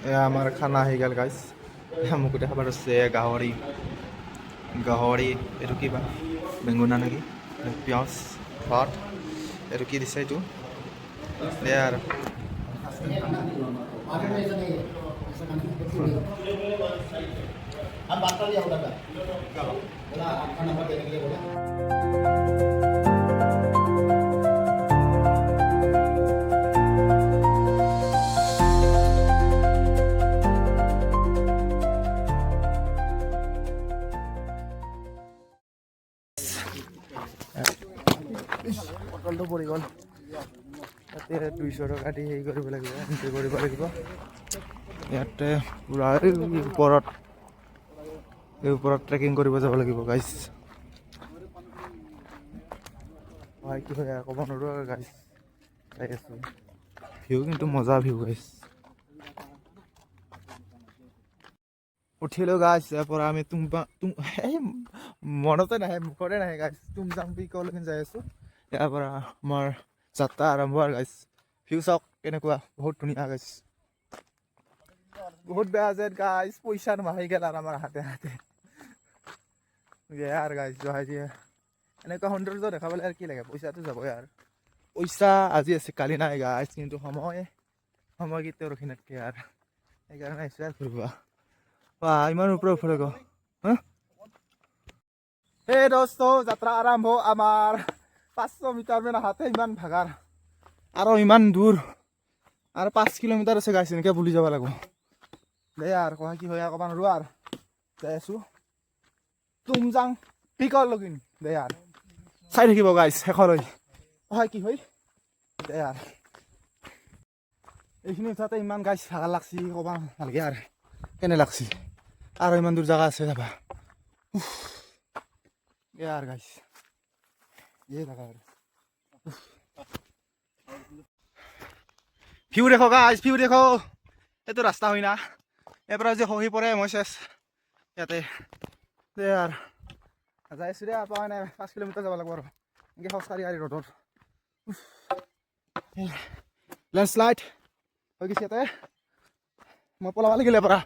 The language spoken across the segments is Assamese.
আমাৰ খানা আহি গ'ল গাইছ মোক গোটেই খাবাৰ আছে গাহৰি গাহৰি এইটো কিবা বেঙুনা নেকি পিঁয়াজ ভাত এইটো কি দিছে এইটো দে আৰু हम बात कर लिया होगा बोला आपका नंबर देने के लिए बोला পটলটো পৰি গ'ল তাতে 200 টকা দি হেৰি কৰিব লাগিব এণ্ট্ৰি কৰিব লাগিব ইয়াতে পুৰা এই ওপৰত ট্ৰেকিং কৰিব যাব লাগিব গাইছ হয় কি হয় ক'ব নোৱাৰোঁ আৰু গাইছ চাই আছোঁ ভিউ কিন্তু মজা ভিউ গাইছ উঠিলোঁ গাইছ ইয়াৰ পৰা আমি মনতে নাহে মুখতে নাহে গাইছ তুমজাং পিকলৈকে যাই আছোঁ ইয়াৰ পৰা আমাৰ যাত্ৰা আৰম্ভ আৰু গাইছ ভিউ চাওক কেনেকুৱা বহুত ধুনীয়া গাইছ বহুত বেয়া যেন গাইছ পইচা নোহাই গ'ল আৰু আমাৰ হাতে হাতে আৰু গাইছ জহাই দিয়ে এনেকুৱা সৌন্দৰ্য দেখাবলৈ আৰু কি লাগে পইচাটো যাবই আৰু পইচা আজি আছে কালি নাই গাইছ কিন্তু সময় কেতিয়াও ৰখি নাথাকে আৰু সেইকাৰণে আহিছোঁ আৰু ফুৰিব ইমান ওপৰে ওপৰে গ এই দোস্ত যাত্ৰা আৰম্ভ আমাৰ 500 মিটাৰ মান আহাতে ইমান ভাগাৰ আৰু ইমান দূৰ আৰু 5 কিলোমিটাৰ আছে গাইছ এনেকৈ বুলি যাব লাগিব দে আৰু কোৱা কি হয় ক'ব নোৱাৰোঁ আৰু যাই আছোঁ তুমজাং পিকৰ লগিন দে আৰু চাই থাকিব গাইছ শেষলৈ হয় কি হয় দে আৰু এইখিনি উঠাতে ইমান গাইছ ভাগৰ লাগছি ক'ব নালাগে আৰু কেনে লাগছি আৰু ইমান দূৰ জাগা আছে যাবা আৰ গাইস জায়গা ভিউ দেখো গাইস ভিউ দেখো এইটো ৰাস্তা হয় না এবাৰ যে খহি পৰে মই চেছ ইয়াতে দে আৰু যাই আছোঁ দে পোৱা নাই 5 কিলোমিটাৰ যাব লাগিব আৰু এনেকৈ খোজকাঢ়ি আৰু ৰ'দত লেণ্ডশ্লাইড হৈ গৈছে ইয়াতে মই পলাব লাগিলে পৰা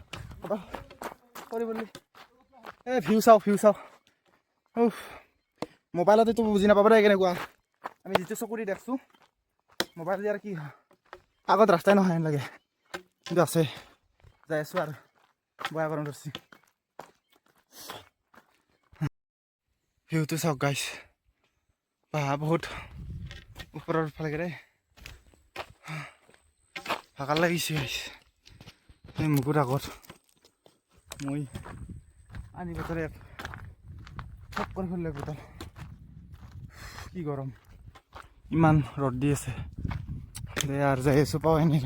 কৰিবলৈ এই ভিউ চাওঁ মোবাইলতেতো বুজি নাপাব দে কেনেকুৱা আমি যিটো চকুৰি দেখছোঁ মোবাইল আৰু কি আগত ৰাস্তাই নহয় লাগে কিন্তু আছে যাই আছোঁ আৰু বয়া গৰম ধৰিছে ভিউটো চাওক গাইছ বহুত ওপৰৰ ফালে দে ভাগৰ লাগিছে গাইছ এই মুকুট আগত মই আনি বছৰে চব কৰি ফেললে বটল কি গৰম ইমান ৰ'দ দি আছে দে আৰু যাই আছোঁ পাৱাই নাই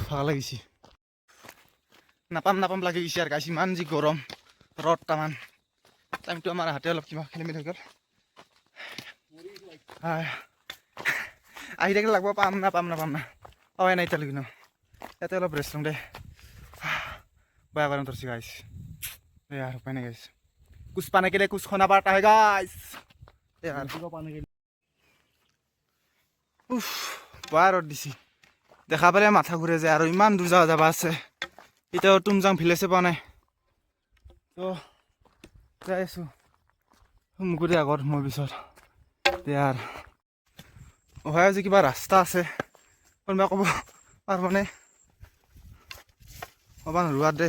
ভাল লাগিছে নাপাম লাগি গৈছে আৰু গাইছ ইমান যি গৰম ৰ'দ তামান টাইমটো আমাৰ হাতে অলপ কিবা খেলি মেলি হৈ গ'ল আহি থাকিলে লাগব পাম না পাৱাই নাই এতিয়ালৈকে ন ইয়াতে অলপ ৰেষ্ট লওঁ দে বেয়া গৰম ধৰিছে গাইছ यार उपाय गाइस कुछ पाने के लिए कुछ खोना पड़ता है गाइस यार पाने के लिए বার র'দ দিছি দেখা পালে মাথা ঘূৰে যায় আৰু ইমান দূৰ যাব আছে এতিয়াও তুমজাং ভিলেজে পোৱা নাই তো যাই আছোঁ মুকুৰি আগত মোৰ পিছত ইয়াৰ হয় আজি কিবা ৰাস্তা আছে কোনোবা ক'ব পাৰবনে ক'ব নোৱাৰোঁ দে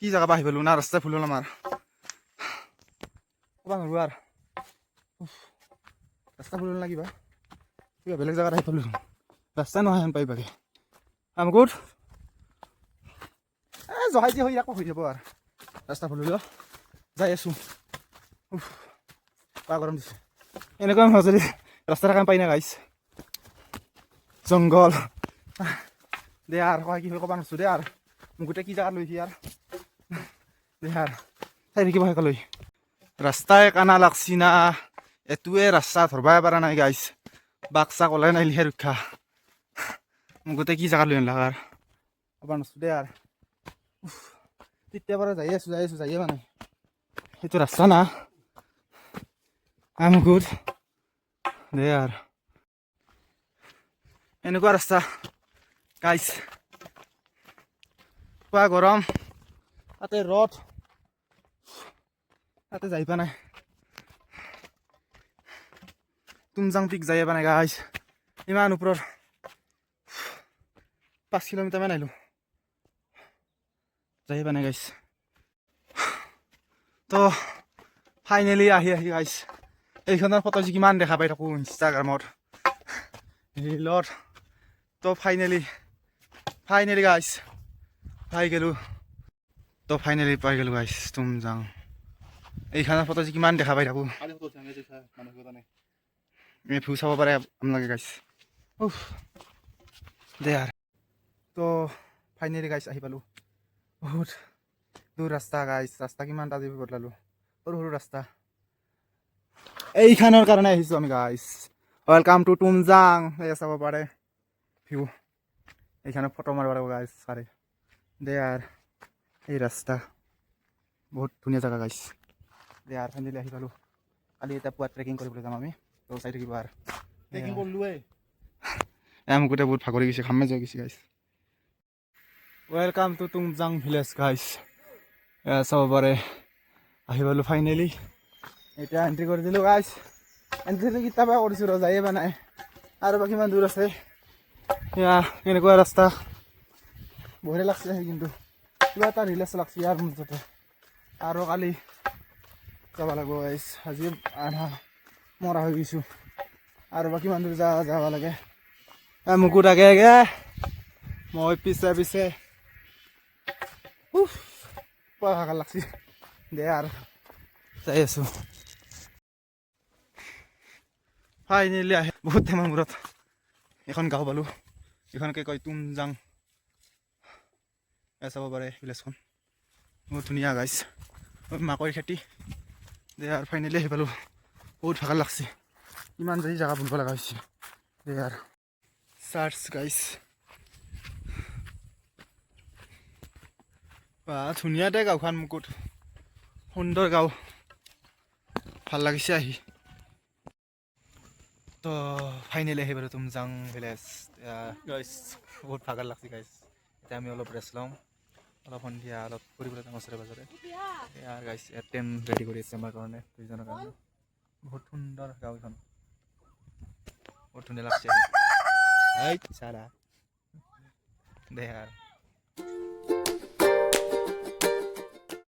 কি জায়গা পৰা আহি পালোঁ না ৰাস্তাই ভুল হ'ল আমাৰ ক'ব নোৱাৰোঁ আৰু ৰাস্তা ভুল হ'ল না কিবা বেলেগ জায়গাত আহি পালোঁ ৰাস্তাই নহয় হেন পাইবাগে আমগুড জহাই যে হৈ আকৌ হৈ যাব আৰু ৰাস্তা ভুল হ'ল যাই আছোঁ পা গৰম দিছে এনেকুৱা মাজতে ৰাস্তা থকা পাই না গাইছ জংঘল দে আৰু কয় কি হয় ক'ব নোৱাৰিছোঁ দে আৰু মোক গোটেই কি জাগাত লৈছে আৰু দেখাৰ চাই থাকিব সেইকালৈ ৰাস্তাই কানা লাগছি না এটোৱে ৰাস্তা ধৰবাই পৰা নাই গাইছ বাক্সা কলাই নাইলিহে ৰক্ষা মোক গোটেই কি জাগাত লৈ আনলাক আৰু ক'ব নোৱাৰিছোঁ দে আৰু তেতিয়াৰ পৰা যাই আছোঁ যায়ে মানে সেইটো ৰাস্তা না আমগুড দে আৰু এনেকুৱা ৰাস্তা গাইছ এনেকুৱা গৰম তাতে ৰ'দ তাতে যাই পোৱা নাই তুমজাং পিক যাই পোৱা নাই গাইছ ইমান ওপৰত 5 কিলোমিটাৰ মান আহিলোঁ যাই পোৱা নাই গাইছ তো ফাইনেলি আহি গাইছ এইখনৰ ফটো যে কিমান দেখা পাই থাকোঁ ইনষ্টাগ্ৰামত ৰীলত তো ফাইনেলি গাইছ পাই গ'লোঁ তো ফাইনেলি পাই গ'লোঁ গাইছ তুমজাং এইখনৰ ফটো যে কিমান দেখা পাই থাকোঁ ভিউ চাব পাৰে আপোনালোকে গাইছ দে আৰু তো ফাইনেলি গাইছ আহি পালোঁ বহুত দূৰ ৰাস্তা গাইছ ৰাস্তা কিমান আজি বদলালোঁ সৰু ৰাস্তা এইখানৰ কাৰণে আহিছোঁ আমি গাইছ ৱেলকাম টু তুমজাং চাব পাৰে ভিউ এইখানে ফটো মাৰিব লাগিব গাইছ পাৰে দে আৰু এই ৰাস্তা বহুত ধুনীয়া জেগা গাইছ দে আৰু ফাইনেলি আহি পালোঁ কালি এটা পুৱা ট্ৰেকিং কৰিবলৈ যাম আমি তো চাই থাকিব আৰু ট্ৰেকিং কৰিলোঁৱে মোক গোটেই বহুত ভাগৰি গৈছে ঘামে যোৱা গৈছে guys welcome to Tumjang village গাইছ চাব পাৰে আহি পালোঁ ফাইনেলি এতিয়া এণ্ট্ৰি কৰি দিলোঁ গাইছ এণ্ট্ৰিটো কেতিয়াবা কৰিছোঁ ৰ যায়ে পোৱা নাই আৰু বা কিমান দূৰ আছে এয়া কেনেকুৱা ৰাস্তা বঢ়িয়া লাগছে আহি কিন্তু কিবা এটা ৰিলেক্স লাগছে ইয়াৰ মুঠতে আৰু কালি যাব লাগিব গাইছ আজি আধা মৰা হৈ গৈছোঁ আৰু বা কিমান দূৰ যাব লাগে মুকুট আগে মই পিছে পুৱা ভাগৰ লাগছে দে আৰু যাই আছোঁ ফাইনেলি আহে বহুত টাইমৰ মূৰত এখন গাঁও পালোঁ এইখনকে কয় তুমজাং চাব পাৰে ভিলেজখন বহুত ধুনীয়া গাইছ মাকৈ খেতি দে আৰু ফাইনেলি আহি পালোঁ বহুত ভাগৰ লাগছে ইমান যদি জেগা বুলিব লগা হৈছে দে আৰু চাৰ্চ গাইছ বা ধুনীয়া দে গাঁওখন মুকুট সুন্দৰ গাঁও ভাল লাগিছে আহি তো ফাইনেলি আহি বাৰু তুমজাং ভিলেজ গাইছ বহুত ভাগৰ লাগছে গাইছ এতিয়া আমি অলপ ৰেষ্ট ল'ম অলপ সন্ধিয়া অলপ ফুৰিবলৈ যাম ওচৰে পাজৰে আৰু গাইছ ইয়াত টেণ্ট ৰেডি কৰি আছে আমাৰ কাৰণে দুইজনৰ কাৰণে বহুত সুন্দৰ গাঁওখন বহুত ধুনীয়া লাগছে চাৰা দে আৰু